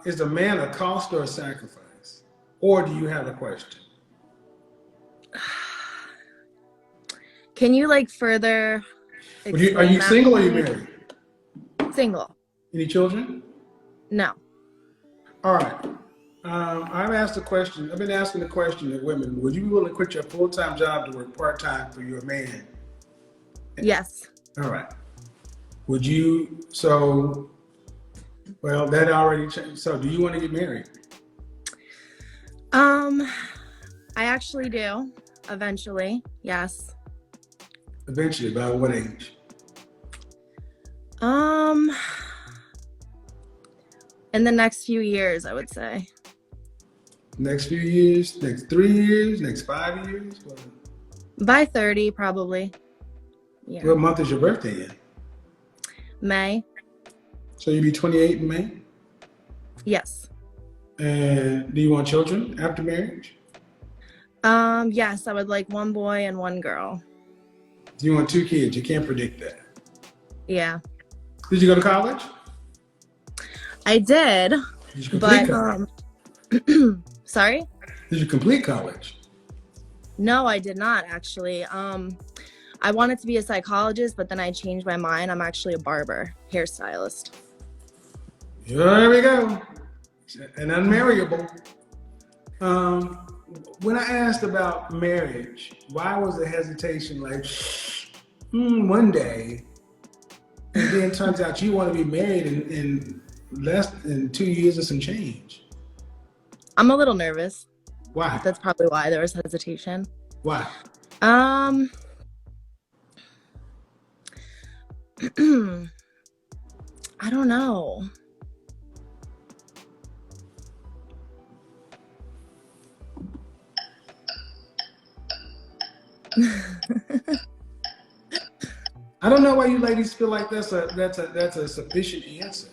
is a man a cost or a sacrifice? Or do you have a question? Can you like further explain Are you that single or are you to me? married? Single. Any children? No. All right. I've been asking the question to women, would you be willing to quit your full-time job to work part-time for your man? Yes. All right. Would you, that already changed. So do you want to get married? I actually do. Eventually. Yes. Eventually, by what age? In the next few years, I would say. Next few years, next 3 years, next 5 years? By 30, probably. Yeah. What month is your birthday in? May. So you'll be 28 in May? Yes. And do you want children after marriage? Yes, I would like one boy and one girl. Do you want 2 kids? You can't predict that. Yeah. Did you go to college? I did. Did you complete college? Sorry? Did you complete college? No, I did not actually. I wanted to be a psychologist, but then I changed my mind. I'm actually a barber, hairstylist. There we go. And unmarriable. When I asked about marriage, why was the hesitation like, one day? And then it turns out you want to be married in less than 2 years or some change. I'm a little nervous. Why? That's probably why there was hesitation. Why? I don't know. I don't know why you ladies feel like that's a sufficient answer.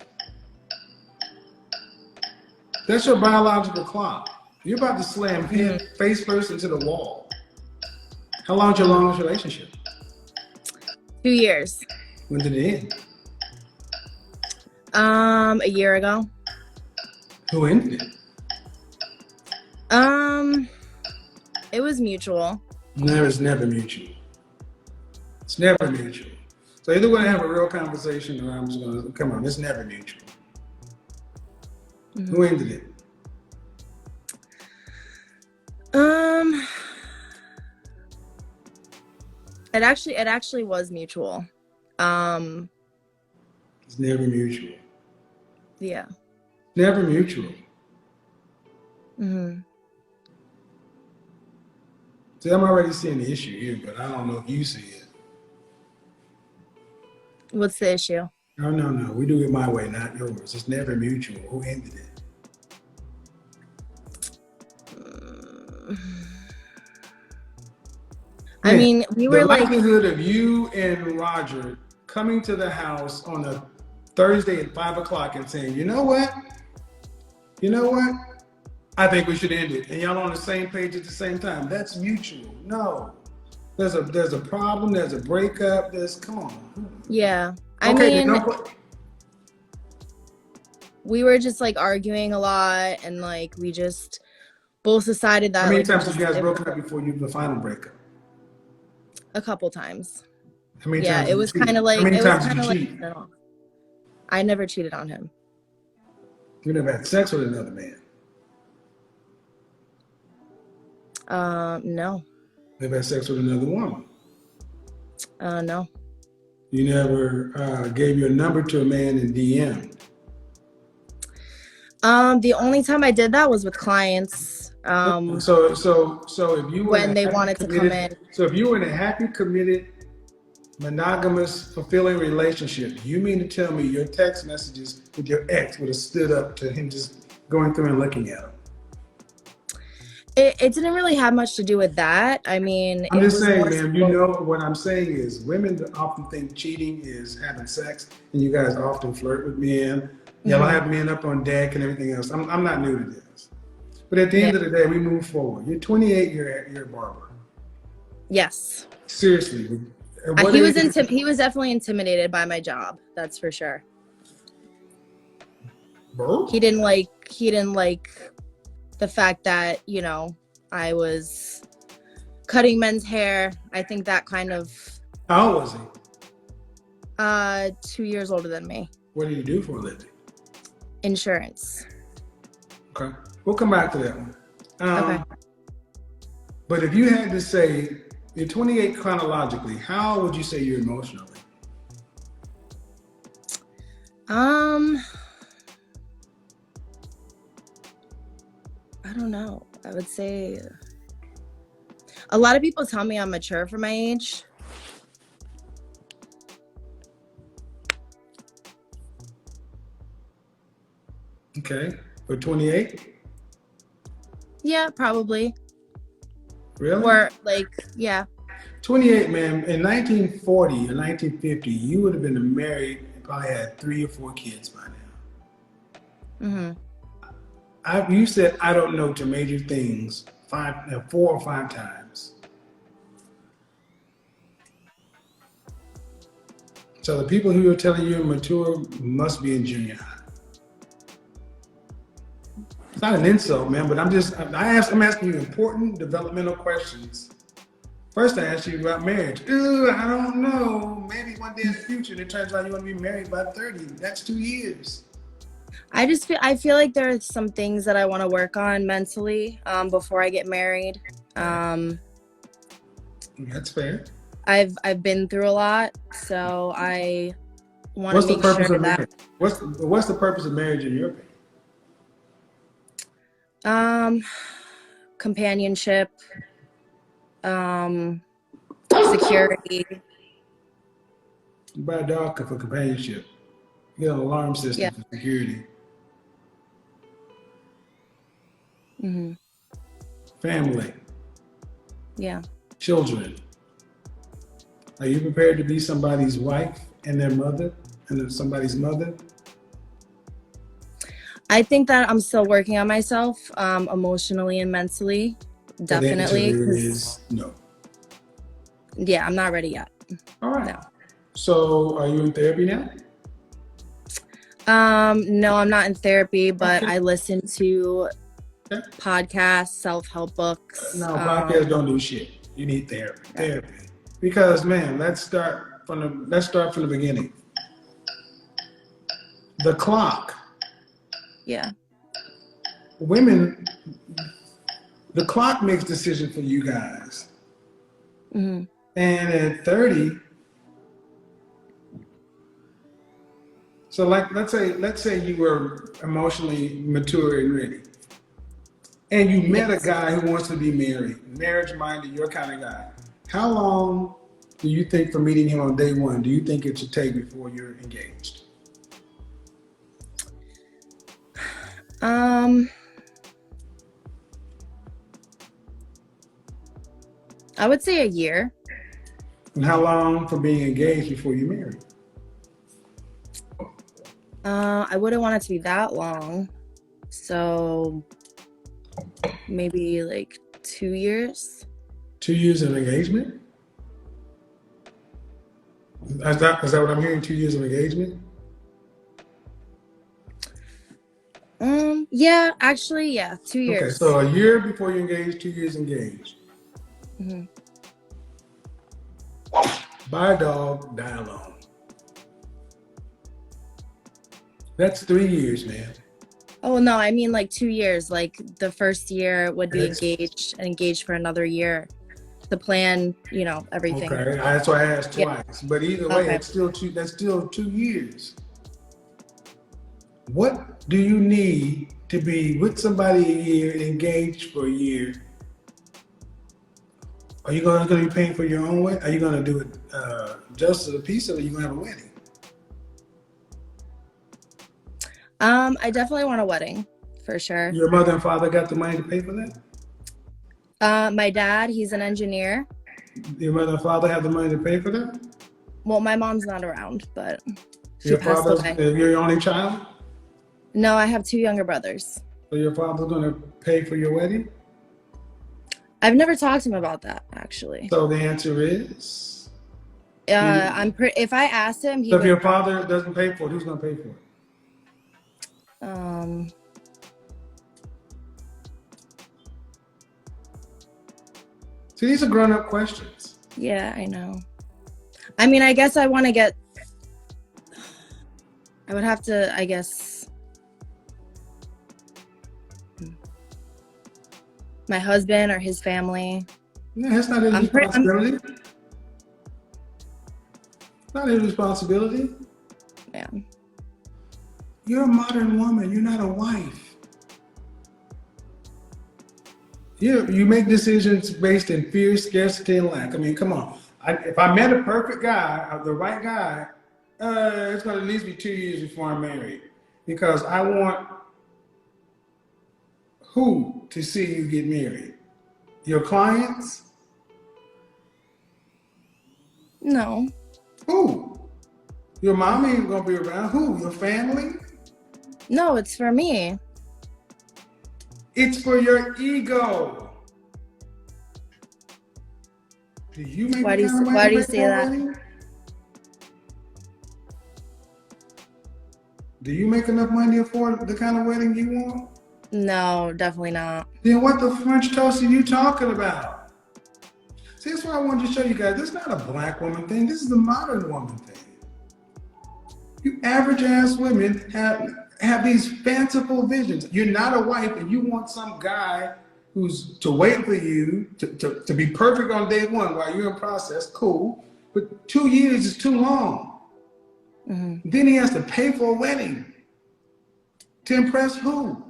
That's your biological clock. You're about to slam face first into the wall. How long's your longest relationship? 2 years. When did it end? A year ago. Who ended it? It was mutual. No, it's never mutual. It's never mutual. So either we're gonna have a real conversation or I'm just gonna, come on, it's never mutual. Mm-hmm. Who ended it? It actually was mutual. It's never mutual. Yeah. Never mutual. Mm-hmm. See, I'm already seeing the issue here, but I don't know if you see it. What's the issue? No. We do it my way, not yours. It's never mutual. Who ended it? I mean, we were like... The likelihood of you and Roger coming to the house on a Thursday at 5 o'clock and saying, you know what? I think we should end it. And y'all on the same page at the same time. That's mutual. No. There's a problem, there's a breakup, come on. Yeah. I mean, we were just like arguing a lot and like we just both decided that. How many times have you guys broken up before the final breakup? A couple times. How many times? It was kind of like. How many times did you cheat? No. I never cheated on him. You never had sex with another man? No. Never had sex with another woman? No. You never gave your number to a man in DM? The only time I did that was with clients. So if you were when they wanted to come in. So if you were in a happy, committed, monogamous, fulfilling relationship, you mean to tell me your text messages with your ex would have stood up to him just going through and looking at them? It didn't really have much to do with that. I mean, I'm just saying, ma'am, you know what I'm saying is women often think cheating is having sex, and you guys often flirt with men. Y'all have men up on deck and everything else. I'm not new to this. But at the end of the day, we move forward. You're 28, you're a barber. Yes. Seriously. He was definitely intimidated by my job. That's for sure. Bro? He didn't like the fact that, you know, I was cutting men's hair. I think that kind of How old was he? 2 years older than me. What did he do for a living? Insurance. Okay. We'll come back to that one. Okay. But if you had to say, you're 28 chronologically, how would you say you're emotionally? I don't know. I would say a lot of people tell me I'm mature for my age. Okay. For 28? Yeah, probably. Really? Or like, yeah. 28, man. In 1940 or 1950, you would have been married and probably had 3 or 4 kids by now. You said I don't know to major things 4 or 5 times. So the people who are telling you you're mature must be in junior high. It's not an insult, man, but I'm asking you important developmental questions. First, I asked you about marriage. Ooh, I don't know. Maybe one day in the future, it turns out you want to be married by 30. That's 2 years. I feel like there are some things that I want to work on mentally before I get married. That's fair. I've been through a lot, so I want to make sure that. What's the purpose of marriage in your opinion? Companionship, security. You buy a dog for companionship. You get an alarm system for security. Family. Yeah. Children. Are you prepared to be somebody's wife and their mother and somebody's mother? I think that I'm still working on myself emotionally and mentally. Definitely. The answer is no. Yeah, I'm not ready yet. All right. No. So are you in therapy now? No, I'm not in therapy, but I listen to podcasts, self-help books. No, podcasts don't do shit. You need therapy. Therapy. Because man, let's start from the beginning. The clock. Yeah. Women, the clock makes decisions for you guys. And at 30, so like let's say you were emotionally mature and ready, and you met a guy who wants to be married, marriage-minded, your kind of guy. How long do you think from meeting him on day one do you think it should take before you're engaged? I would say a year. And how long for being engaged before you marry? I wouldn't want it to be that long. So maybe like 2 years. 2 years of engagement? Is that what I'm hearing? 2 years of engagement? Yeah, actually, yeah, 2 years. Okay, so a year before you engage, 2 years engaged. Buy a dog, die alone. That's 3 years, man. Oh no, I mean like 2 years. Like the first year would be engaged and engaged for another year. The plan, you know, everything. Okay, that's why I asked twice. But either way, that's still 2 years. What do you need to be with somebody a year, engaged for a year? Are you going to be paying for your own wedding? Are you going to do it just as a piece, or are you going to have a wedding? I definitely want a wedding, for sure. Your mother and father got the money to pay for that? My dad, he's an engineer. Your mother and father have the money to pay for that? Well, my mom's not around, but she passed away. You're your only child? No, I have 2 younger brothers. So your father's going to pay for your wedding? I've never talked to him about that, actually. So the answer is? If I asked him, So if your father doesn't pay for it, who's going to pay for it? See, these are grown-up questions. Yeah, I know. I mean, I guess I want to get. I would have to, I guess. My husband or his family. Yeah, that's not his responsibility. Not his responsibility. Yeah. You're a modern woman. You're not a wife. You make decisions based in fear, scarcity, and lack. I mean, come on. If I met a perfect guy, the right guy, it's going to at least be 2 years before I'm married. Because I want who to see you get married? Your clients? No. Who? Your mom ain't going to be around. Who? Your family? No, it's for me. It's for your ego. Do you make Why do you say that? wedding? Do you make enough money to afford the kind of wedding you want? No, definitely not. Then what the French toast are you talking about? See, that's why I wanted to show you guys. This is not a black woman thing. This is a modern woman thing. You average ass women have these fanciful visions. You're not a wife and you want some guy who's to wait for you to be perfect on day one while you're in process, cool. But 2 years is too long. Mm-hmm. Then he has to pay for a wedding. To impress who?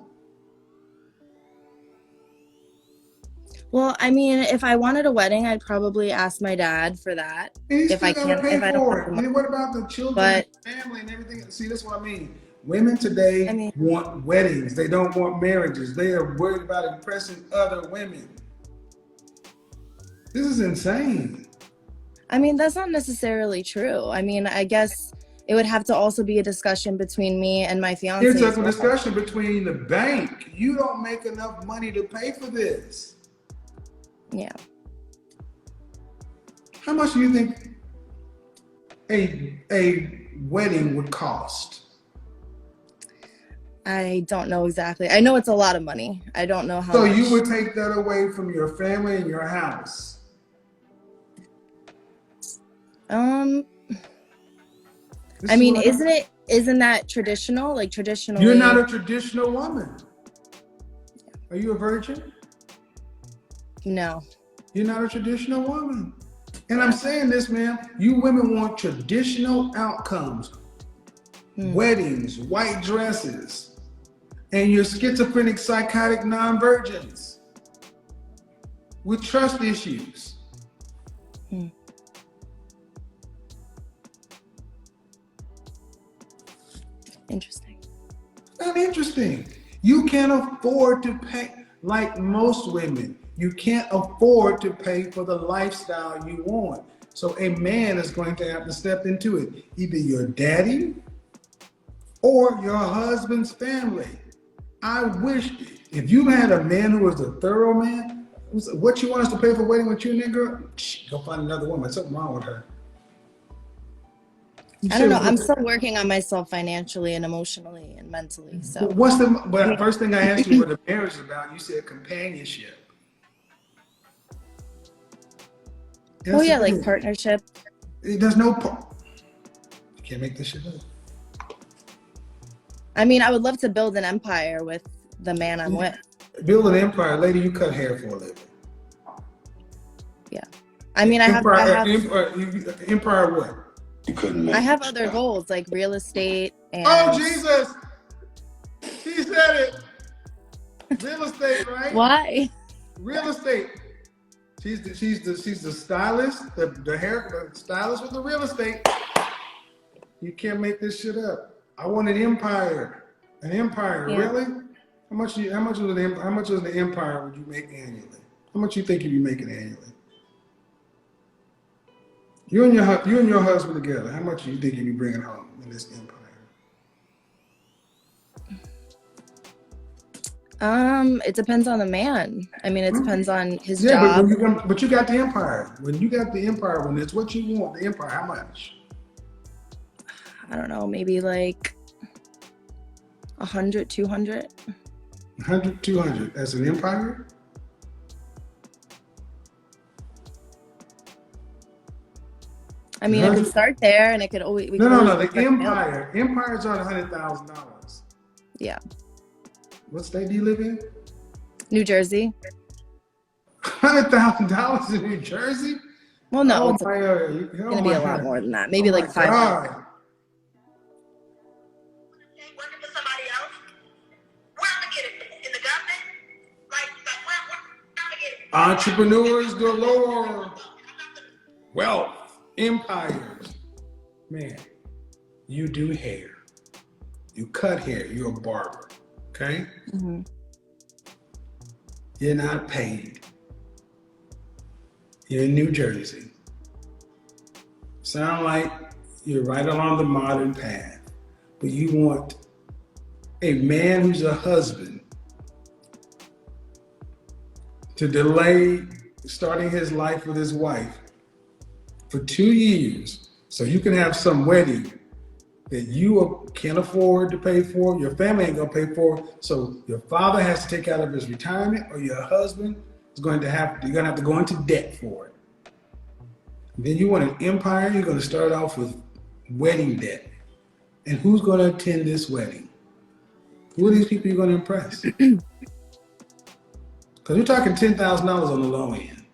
Well, I mean, if I wanted a wedding, I'd probably ask my dad for that. If I can't pay for it. I mean, what about the children, family, and everything? See, that's what I mean. Women today want weddings. They don't want marriages. They are worried about impressing other women. This is insane. I mean, that's not necessarily true. I mean, I guess it would have to also be a discussion between me and my fiance. It's a discussion between the bank. You don't make enough money to pay for this. Yeah. How much do you think a wedding would cost? I don't know exactly. I know it's a lot of money. I don't know how So much. You would take that away from your family and your house? I mean, isn't that traditional? Like traditionally. You're not a traditional woman. Are you a virgin? No. You're not a traditional woman. And I'm saying this, man, you women want traditional outcomes. Weddings, white dresses, and you're schizophrenic, psychotic non-virgins with trust issues. Interesting. Not interesting. You can't afford to pay, like most women, you can't afford to pay for the lifestyle you want. So a man is going to have to step into it. Either your daddy or your husband's family. I wish if you had a man who was a thorough man, what you want us to pay for a wedding with you, nigga? Go find another woman. Something wrong with her. I don't know. I'm still working on myself financially and emotionally and mentally. So but first thing I asked you what the marriage is about, you said companionship. Oh yeah, like partnership. There's no you can't make this shit up. I mean, I would love to build an empire with the man I'm with. Build an empire, lady. You cut hair for a living. Yeah, I mean, empire what? You couldn't make I have other goals like real estate and. Oh Jesus! He said it. Real estate, right? Why? Real estate. She's the stylist, the stylist with the real estate. You can't make this shit up. I want an empire. An empire, yeah. Really? How much of the empire would you make annually? How much you think you'd be making annually? You and your husband together, how much do you think you'd be bringing home in this empire? It depends on the man. I mean, it depends on his job. But you got the empire. When you got the empire, when it's what you want, the empire, how much? I don't know, maybe like 100, 200. 100, 200. That's an empire? I mean, it could start there, and it could always we No, could no, always no. The start building. empire. Empires are $100,000. Yeah. What state do you live in? New Jersey. $100,000 in New Jersey? Well, no, Oh it's my God! Oh gonna be my a lot God! more than that. Oh Maybe my like 500. God! Working for somebody else? Where am I get it? In the government? Where am I get it? Entrepreneurs galore. Wealth, empires. Man, you do hair. You cut hair. You're a barber. Okay? Mm-hmm. You're not paid. You're in New Jersey. Sound like you're right along the modern path, but you want a man who's a husband to delay starting his life with his wife for 2 years so you can have some wedding that you can't afford to pay for, your family ain't gonna pay for, so your father has to take out of his retirement, or your husband is you're gonna have to go into debt for it. Then you want an empire, you're gonna start off with wedding debt. And who's gonna attend this wedding? Who are these people you're gonna impress? Because you're talking $10,000 on the low end.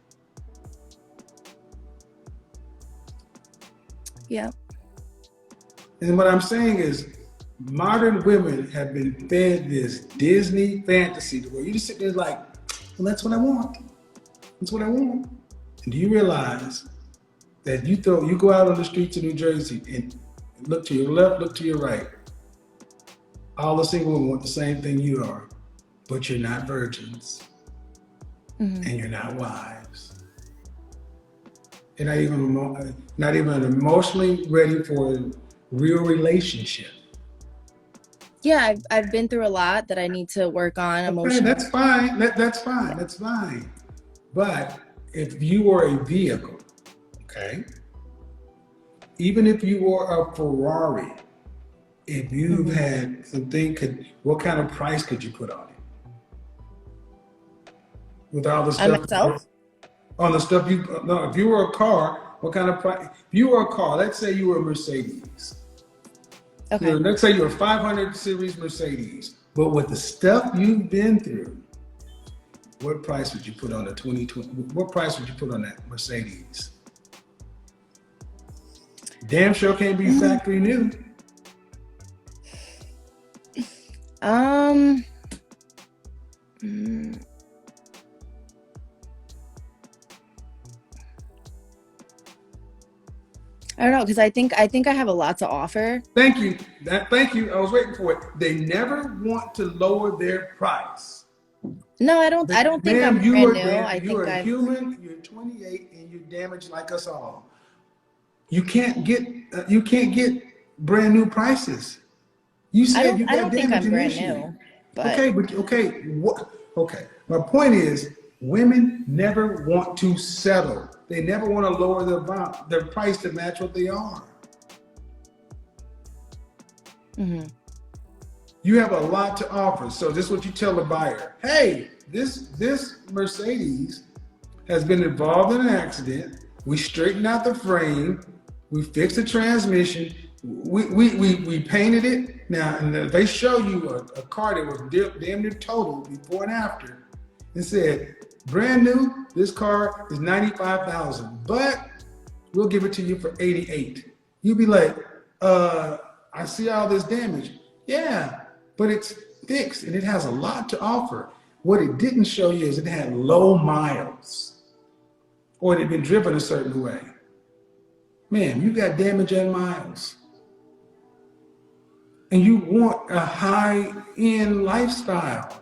Yeah. And what I'm saying is, modern women have been fed this Disney fantasy where you just sit there like, well, that's what I want. That's what I want. And do you realize that you go out on the streets of New Jersey and look to your left, look to your right. All the single women want the same thing you are, but you're not virgins. Mm-hmm. And you're not wives. You're not even emotionally ready for a real relationship. Yeah, I've been through a lot that I need to work on emotionally. That's fine. That's fine. That's fine. But if you were a vehicle, okay, even if you were a Ferrari, if you've had something, what kind of price could you put on it? With all the stuff. Myself? On the stuff if you were a car, what kind of price? If you were a car, let's say you were a Mercedes. Okay. Let's say you're a 500 series Mercedes, but with the stuff you've been through, what price would you put on a 2020? What price would you put on that Mercedes? Damn sure can't be factory new. I don't know, because I think I have a lot to offer. Thank you. Thank you. I was waiting for it. They never want to lower their price. No, I don't think I'm brand new. You're a human. You're 28 and you're damaged like us all. You can't get brand new prices. You said you got I don't think I'm brand initially. new. But Okay. My point is, women never want to settle. They never want to lower their price to match what they are. Mm-hmm. You have a lot to offer. So this is what you tell the buyer. Hey, this Mercedes has been involved in an accident. We straightened out the frame. We fixed the transmission. We painted it. Now, and if they show you a car that was damn near total before and after, and said, brand new, this car is $95,000, but we'll give it to you for $88,000. You'd be like, I see all this damage. Yeah, but it's fixed and it has a lot to offer. What it didn't show you is it had low miles, or it had been driven a certain way. Man, you got damage and miles. And you want a high-end lifestyle.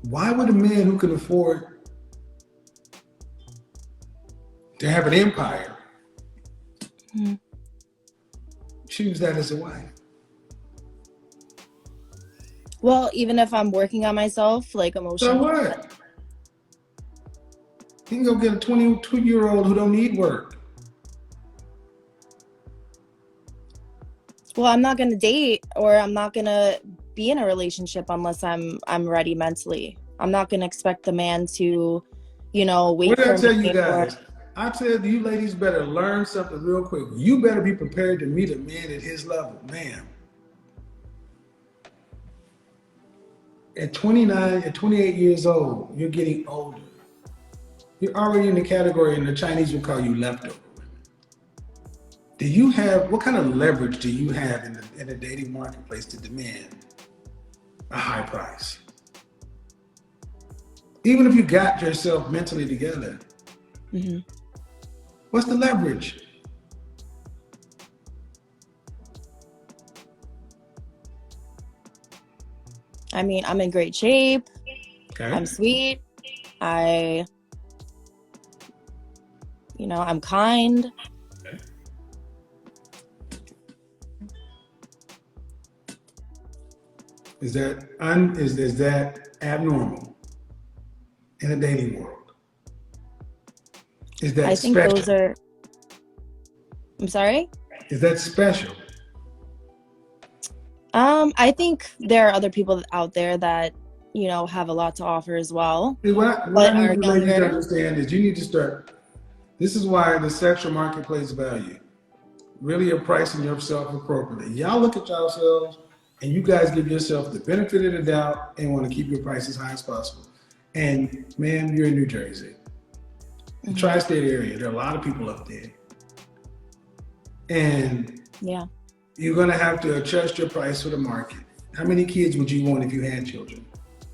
Why would a man who can afford to have an empire choose that as a wife? Well, even if I'm working on myself, like emotionally. So what? You can go get a 22-year-old who don't need work. Well, I'm not gonna date, or I'm not gonna be in a relationship unless I'm ready mentally. I'm not gonna expect the man to, What wait did I for tell you me, or guys? I said you ladies better learn something real quick. You better be prepared to meet a man at his level, man. At 29, at 28 years old, you're getting older. You're already in the category, and the Chinese will call you leftover women. Do you have, what kind of leverage do you have in the dating marketplace to demand a high price? Even if you got yourself mentally together, hmm what's the leverage? I mean, I'm in great shape. Okay. I'm sweet. I, I'm kind. Is that abnormal in the dating world? Is I that think those special? are. I'm sorry. Is that special? I think there are other people out there that have a lot to offer as well, See, what I but need are you ladies to younger. understand is you need to start. This is why the sexual marketplace value. Really are pricing yourself appropriately. Y'all look at yourselves and you guys give yourself the benefit of the doubt and want to keep your price as high as possible. And ma'am, you're in New Jersey, the hmm tri-state area. There are a lot of people up there. And Yeah. you're gonna have to adjust your price for the market. How many kids would you want if you had children?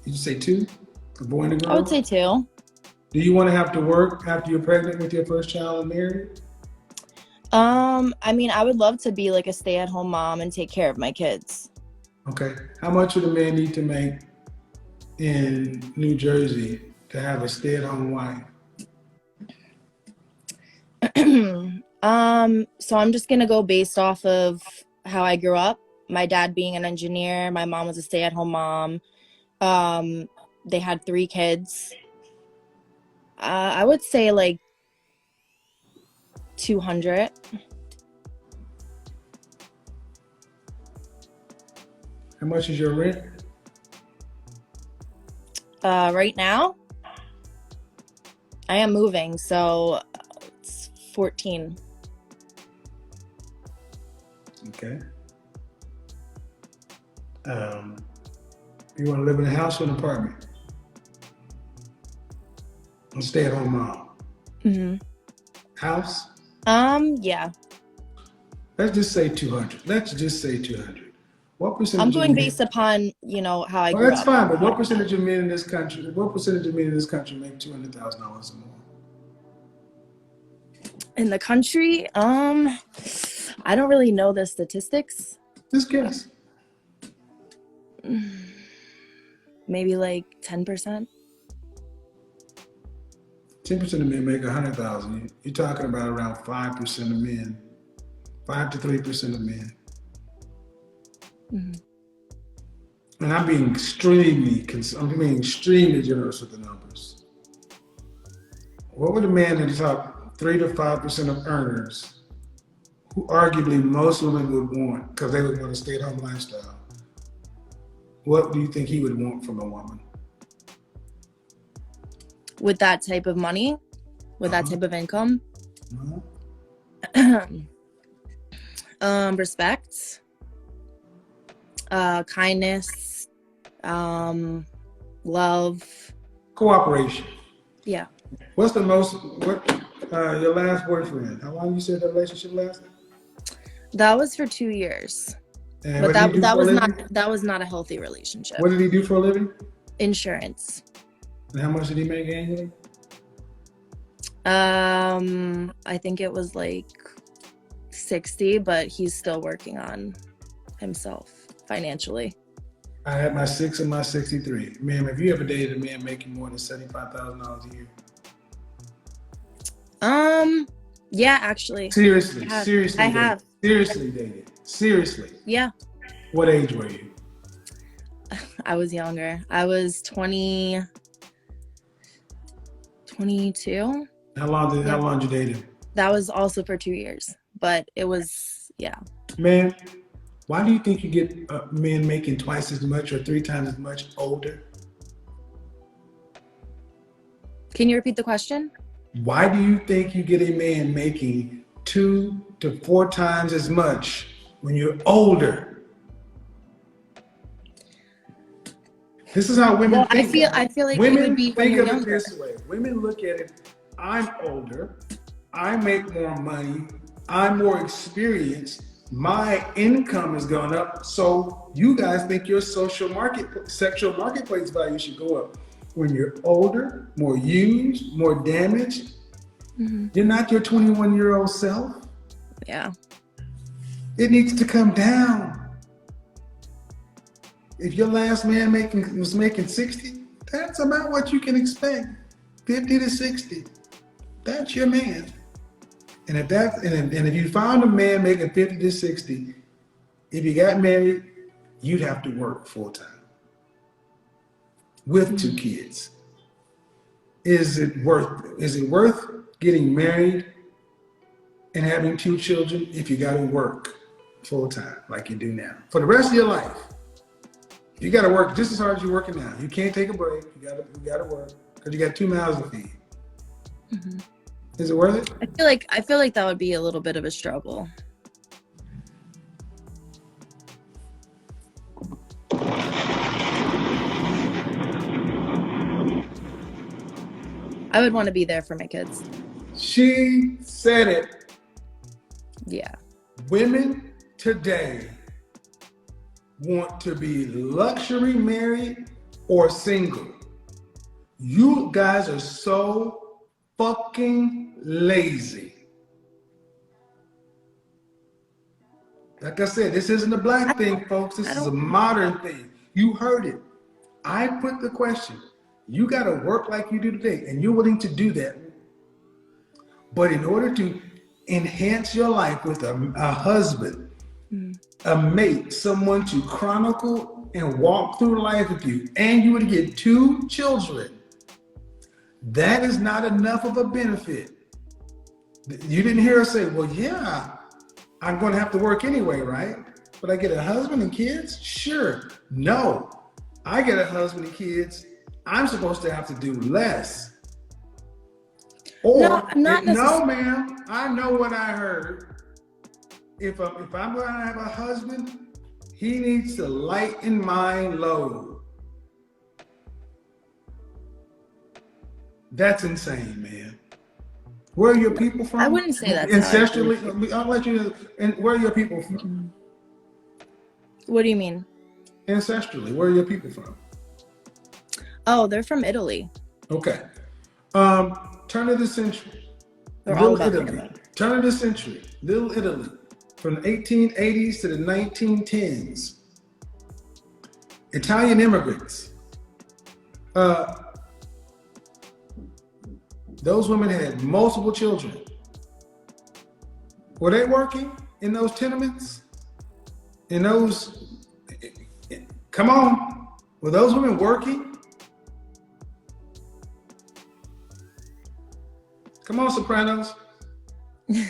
Did you say two? A boy and a I would girl? say two. Do you want to have to work after you're pregnant with your first child and married? I mean, I would love to be like a stay-at-home mom and take care of my kids. Okay. How much would a man need to make in New Jersey to have a stay-at-home wife? So I'm just gonna go based off of how I grew up. My dad being an engineer, my mom was a stay-at-home mom. They had 3 kids. I would say like 200. How much is your rent? Right now, I am moving, so it's 14. Okay. You want to live in a house or an apartment? A stay-at-home mom. Mm-hmm. House? Yeah. Let's just say 200. Let's just say 200. What I'm percentage of going men? based upon, how I Well, grew that's up. fine, but what percentage of men in this country? What percentage of men in this country make $200,000 or more? In the country, I don't really know the statistics. Just guess. Maybe like 10%. 10% of men make 100,000. You're talking about around 5% of men, 5 to 3% of men. Mm-hmm. And I'm being extremely generous with the numbers. What would a man in the top 3 to 5% of earners, who arguably most women would want, because they would want a stay-at-home lifestyle, what do you think he would want from a woman? With that type of money, with that type of income, respect, kindness, love. Cooperation. Yeah. What's the most, your last boyfriend, how long you said that relationship lasted? That was for 2 years. And But what did he do that for a was living? that was not a healthy relationship. What did he do for a living? Insurance. And how much did he make annually? I think it was like 60, but he's still working on himself financially. I had my 6 and my 63. Ma'am, have you ever dated a man making more than $75,000 a year? Yeah, actually. Seriously, I have. seriously I dated. have. Seriously dated. Seriously. Yeah. What age were you? I was younger. I was 22. How long did you date him? That was also for 2 years, but it was, yeah. Man, Why do you think you get men making twice as much or 3 times as much older? Can you repeat the question? Why do you think you get a man making 2 to 4 times as much when you're older? This is how women think. I feel like women it would be when think you're of it younger. this way. Women look at it, I'm older, I make more money, I'm more experienced, my income has gone up, so you guys think your sexual marketplace value should go up. When you're older, more used, more damaged, you're not your 21-year-old self. Yeah. It needs to come down. If your last man was making 60, that's about what you can expect. 50 to 60. That's your man. And if you found a man making 50 to 60, if you got married, you'd have to work full time with 2 kids. Is it worth getting married and having 2 children if you got to work full time like you do now for the rest of your life? You got to work just as hard as you're working now. You can't take a break. You got to work because you got 2 mouths to feed. Is it worth it? I feel like that would be a little bit of a struggle. I would want to be there for my kids. She said it. Yeah. Women today want to be luxury married or single. You guys are so fucking lazy. Like I said, this isn't a black thing, folks. This is a modern thing. You heard it. I put the question. You got to work like you do today, and you're willing to do that. But in order to enhance your life with a husband, a mate, someone to chronicle and walk through life with you, and you would get 2 children, that is not enough of a benefit. You didn't hear her say, well, yeah, I'm going to have to work anyway, right? But I get a husband and kids? Sure. No, I get a husband and kids. I'm supposed to have to do less. Or, no, ma'am, I know what I heard. If I'm going to have a husband, he needs to lighten my load. That's insane, man. Where are your people from? I wouldn't say that's ancestrally. I'll let you. And where are your people from? What do you mean? Ancestrally, where are your people from? Oh, they're from Italy. Okay. Turn of the century. They're all Little about Italy. Turn of the century. Little Italy. From the 1880s to the 1910s. Italian immigrants. Those women had multiple children. Were they working in those tenements? Come on. Were those women working? Come on, Sopranos. And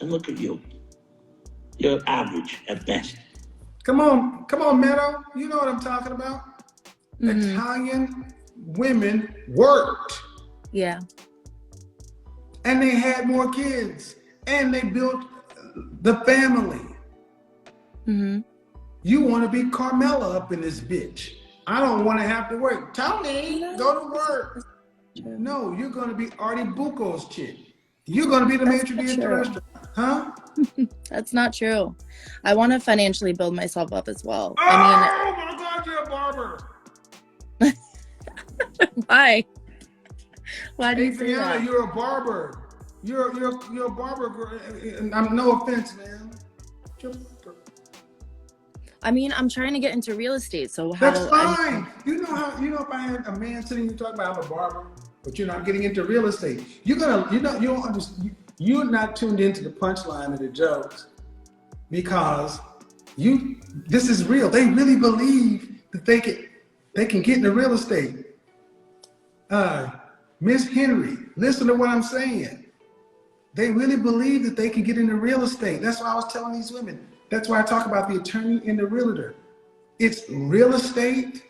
look at you. You're average at best. Come on, Meadow. You know what I'm talking about. Italian women worked. Yeah. And they had more kids. And they built the family. You want to be Carmela up in this bitch. I don't want to have to work. Tony, go to work. No, you're going to be Artie Bucco's chick. You're going to be the maitre d' at the restaurant. Huh? That's not true. I want to financially build myself up as well. Oh my God, you're a barber. Why? Why do you say Adriana, that? you're a barber. You're a barber girl. I'm no offense, man. I mean, I'm trying to get into real estate, so how? That's fine. You know if I had a man sitting here talking about I'm a barber, but you're not getting into real estate, you don't understand. You're not tuned into the punchline of the jokes because this is real. They really believe that they can get into real estate. Miss Henry, listen to what I'm saying. They really believe that they can get into real estate. That's why I was telling these women. That's why I talk about the attorney and the realtor. It's real estate,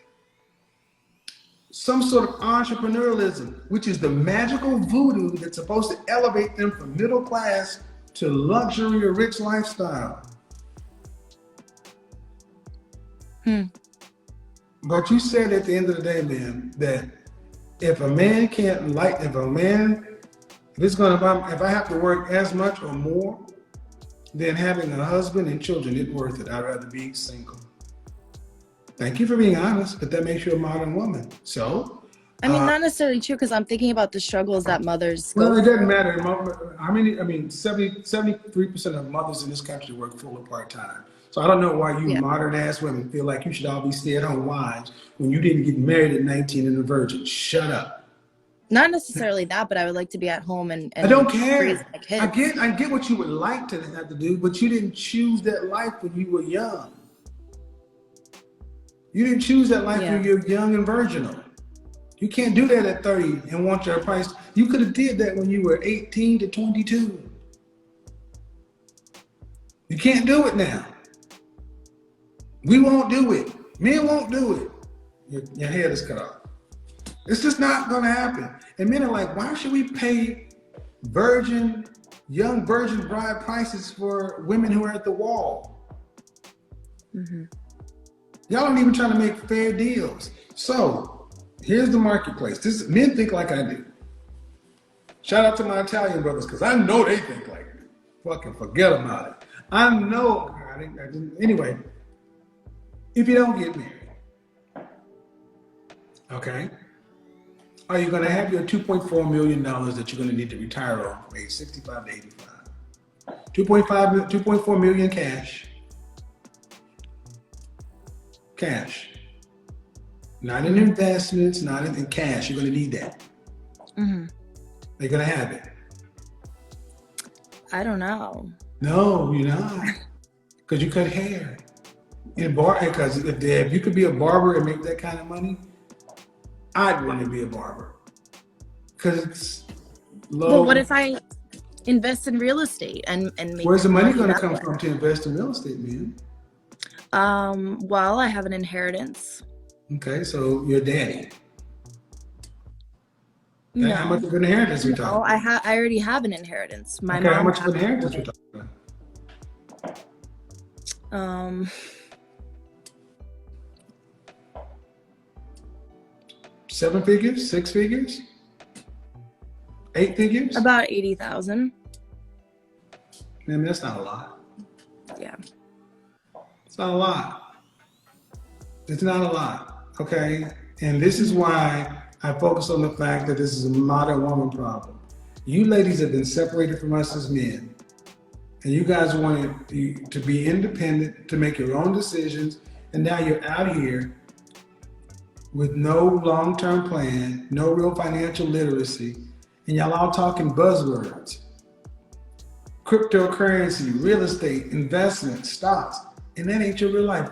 some sort of entrepreneurialism, which is the magical voodoo that's supposed to elevate them from middle class to luxury or rich lifestyle. But you said at the end of the day, man, that if a man can't if I have to work as much or more than having a husband and children, it's worth it. I'd rather be single. Thank you for being honest, but that makes you a modern woman. So, I mean, not necessarily true, because I'm thinking about the struggles that mothers go well, it through. doesn't matter. 73% of mothers in this country work full or part-time. So I don't know why you modern ass women feel like you should all be stay-at-home wives when you didn't get married at 19 and a virgin. Shut up. Not necessarily that, but I would like to be at home and I don't raise care. my kids. I get what you would like to have to do, but you didn't choose that life when you were young. You didn't choose that life when you're young and virginal. You can't do that at 30 and want your price. You could have did that when you were 18 to 22. You can't do it now. We won't do it. Men won't do it. Your head is cut off. It's just not going to happen. And men are like, why should we pay young virgin bride prices for women who are at the wall? Mm-hmm. Y'all aren't even trying to make fair deals. So here's the marketplace. Men think like I do. Shout out to my Italian brothers, because I know they think like me. Fucking forget about it. I know. Anyway, if you don't get married, okay, are you going to have your $2.4 million that you're going to need to retire on from age 65 to 85? 2.4 million cash. Cash. Not in investments, not in cash. You're going to need that. Mm-hmm. They're going to have it. I don't know. No, you're not. Because you cut hair. Because if you could be a barber and make that kind of money, I'd want to be a barber. Because it's low. Well, what if I invest in real estate and make Where's the money going to that come way? from to invest in real estate, man? Well, I have an inheritance. Okay, so your daddy. No. How much of an inheritance we talking? No, I already have an inheritance. My okay, mom. how much of an inheritance we talking about? 7 figures, 6 figures, 8 figures? About 80,000. I mean, that's not a lot. Yeah. It's not a lot. It's not a lot, okay? And this is why I focus on the fact that this is a modern woman problem. You ladies have been separated from us as men, and you guys wanted to be independent, to make your own decisions, and now you're out here with no long-term plan, no real financial literacy, and y'all all talking buzzwords. Cryptocurrency, real estate, investment, stocks, and that ain't your real life.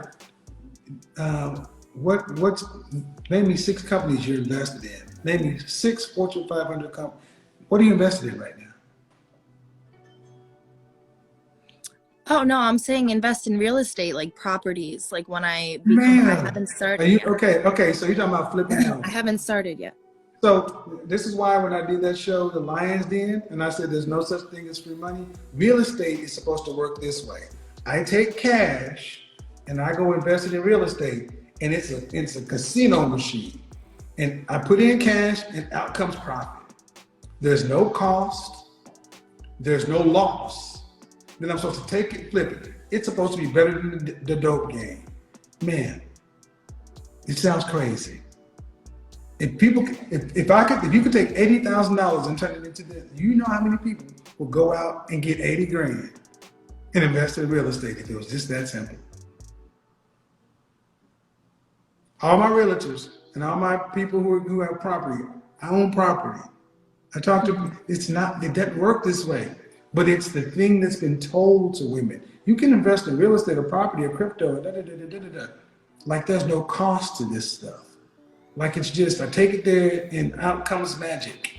Name me 6 companies you're invested in. Name me 6 Fortune 500 companies. What are you invested in right now? Oh no, I'm saying invest in real estate, like properties. Like when I haven't started. Are you okay? So you're talking about flipping homes. I haven't started yet. So this is why when I did that show, The Lion's Den, and I said there's no such thing as free money, real estate is supposed to work this way. I take cash and I go invest it in real estate, and it's a casino machine. And I put in cash and out comes profit. There's no cost, there's no loss. Then I'm supposed to take it, flip it. It's supposed to be better than the dope game. Man, it sounds crazy. If you could take $80,000 and turn it into this, you know how many people will go out and get 80 grand and invest in real estate if it was just that simple. All my realtors and all my people who have property, I own property. I talk to them, it doesn't work this way, but it's the thing that's been told to women. You can invest in real estate or property or crypto, like there's no cost to this stuff. Like it's just, I take it there and out comes magic.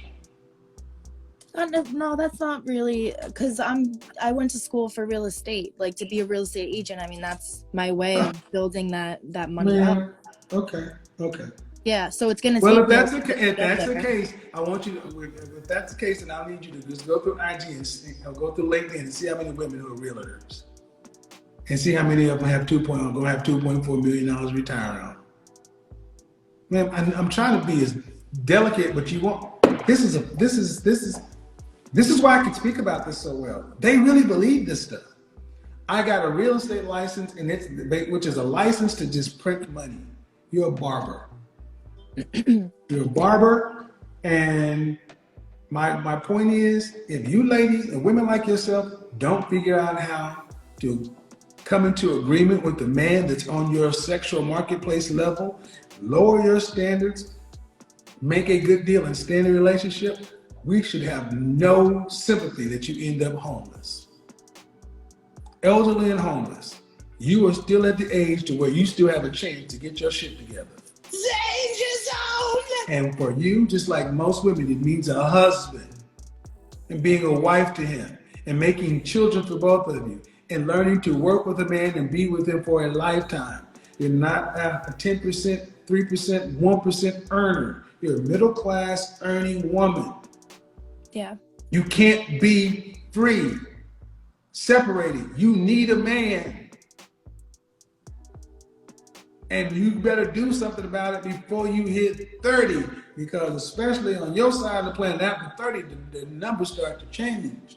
No, that's not really, because I went to school for real estate, like to be a real estate agent. I mean, that's my way of building that money up. Man, okay, okay. Yeah, so it's gonna Well, take if me a that's while the to if get that's the there. case, I want you to. If that's the case, then I'll need you to just go through IG and see, go through LinkedIn and see how many women who are realtors, and see how many of them have going to have $2.4 million retiring on. Man, I'm trying to be as delicate, but you won't. This is why I can speak about this so well. They really believe this stuff. I got a real estate license, and which is a license to just print money. You're a barber. You're a barber, and my point is, if you ladies and women like yourself don't figure out how to come into agreement with the man that's on your sexual marketplace level, lower your standards, make a good deal, and stay in a relationship, we should have no sympathy that you end up homeless. Elderly and homeless. You are still at the age to where you still have a chance to get your shit together. Danger zone! And for you, just like most women, it means a husband and being a wife to him and making children for both of you and learning to work with a man and be with him for a lifetime. You're not a 10%, 3%, 1% earner. You're a middle class earning woman. Yeah. You can't be free, separated. You need a man. And you better do something about it before you hit 30, because especially on your side of the planet, after 30, the numbers start to change.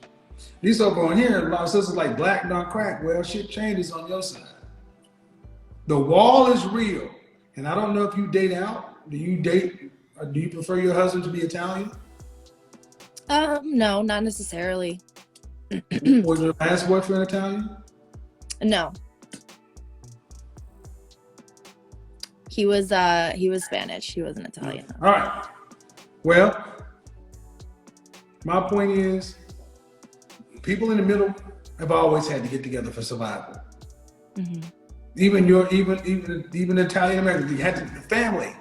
These over on here, a lot of sisters like black don't crack. Well, shit changes on your side. The wall is real. And I don't know if you date out. Do you date, or do you prefer your husband to be Italian? No, not necessarily. Was your last boyfriend Italian? No. He was Spanish. He wasn't Italian. All right. Well, my point is, people in the middle have always had to get together for survival. Mm-hmm. Even Italian Americans, you had to, the family.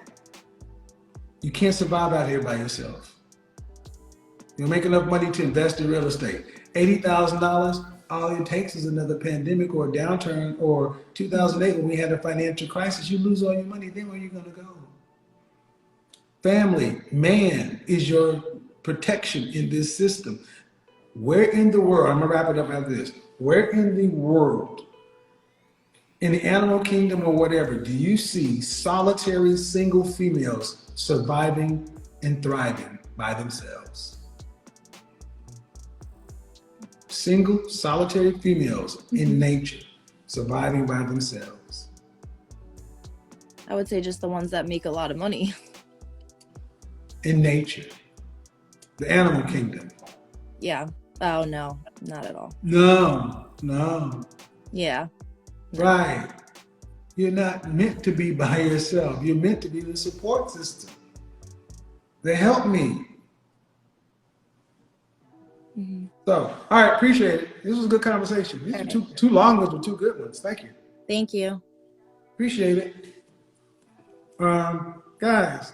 You can't survive out here by yourself. You'll make enough money to invest in real estate. $80,000, all it takes is another pandemic or a downturn, or 2008 when we had a financial crisis. You lose all your money, then where are you going to go? Family, man, is your protection in this system. Where in the world, I'm going to wrap it up after this, where in the world, in the animal kingdom or whatever, do you see solitary single females surviving and thriving by themselves? Single, solitary females in nature surviving by themselves. I would say just the ones that make a lot of money. In nature. The animal kingdom. Yeah. Oh, no, not at all. No. Yeah. Right. You're not meant to be by yourself. You're meant to be the support system. They help me. Mm-hmm. So, all right, appreciate it. This was a good conversation. These are two long ones, but two good ones. Thank you. Thank you. Appreciate it. Guys,